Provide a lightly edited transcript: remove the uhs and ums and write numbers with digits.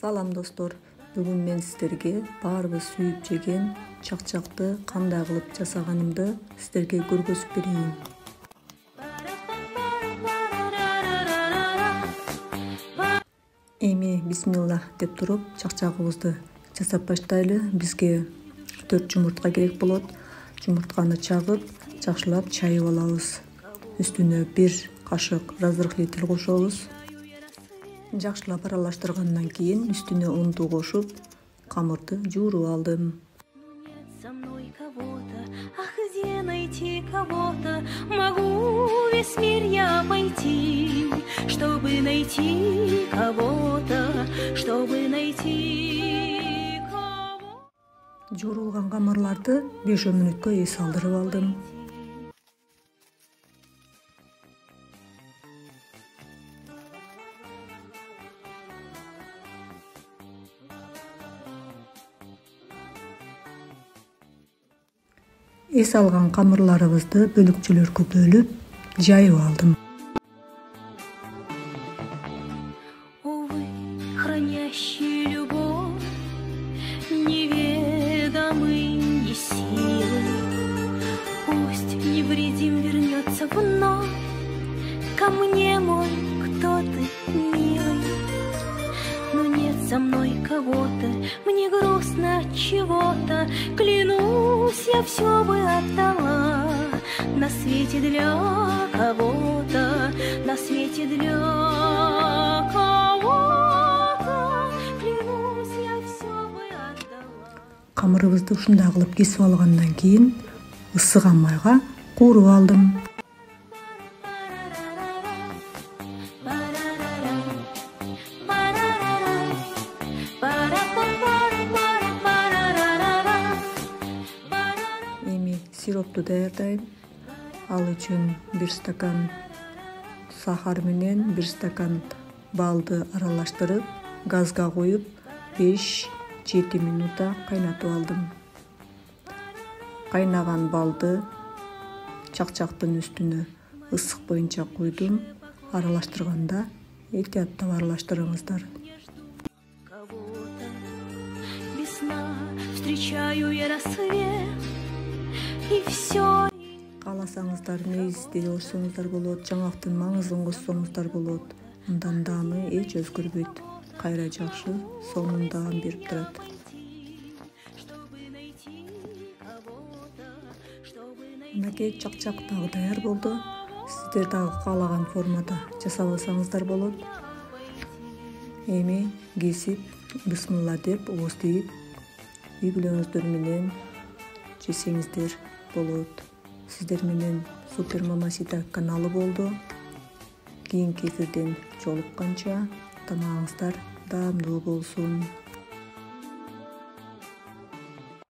Салам достор, бүгүн мен сиздерге баарыбыз сүйүп жеген чакчакты кандай кылып жасаганымды сиздерге көргөзүп берейин. Эми бисмилла деп туруп чакчагыбызды жасап баштайлы. Бизге 4 жумуртка керек болот. Жумуртканы чагып, жакшылап чайып алабыз. Үстүнө 1 кашык разрыхлитель кошобуз. Жакшылап аралаштыргандан кийин үстүнө унду кошуп, камырды жууруп алдым. Ах, где найти кого-то? Могу весь мир я пойти, чтобы найти кого-то, чтобы найти кого. Жуурулган камырларды 5 мүнөткө эс алдырып алдым. Эс алган камырларыбызды бөлүкчөлөргө бөлүп, жайып алдым. Увы, хранящий любовь, неведомые силы, пусть невредим вернется вновь ко мне, мой, кто ты, милый. Но нет со мной кого-то, мне грустно от чего-то, клянусь, я все бы отдала на свете для кого-то, на свете для кого-то, клянусь, я все бы отдала. Камырыбызды ушундай кылып кесип алгандан кийин ысыган майга кууруп алдым. Сиропту даярдайм. Ал үчүн 1 стакан сахар менен 1 стакан балды аралаштырып, газга коюп 5-7 минута кайнатып алдым. Кайнаган балды чакчактын үстүнө ысык боюнча куйдум. Аралаштырганда этияттап аралаштырыңыздар. Весна, встречаю я рассвет. И все. Кааласаңыздар мейизди кошсоңуздар болот, жаңактын маңызын кошсоңуздар болот. Мындан даамы эч өзгөрбөйт. Кайра жакшы, сонун даам берип турат. Мынакей чакчак дагы даяр болду. Сиздер дагы каалаган формада жасап алсаңыздар болот. Эми кесип, бисмилла деп, ооз тийип, үй бүлөңүздөр менен жесеңиздер болот. Сиздер менен Супер Мамасита каналы болду. Кийинки эфирден жолукканча тамагыңыздар даамдуу болсун.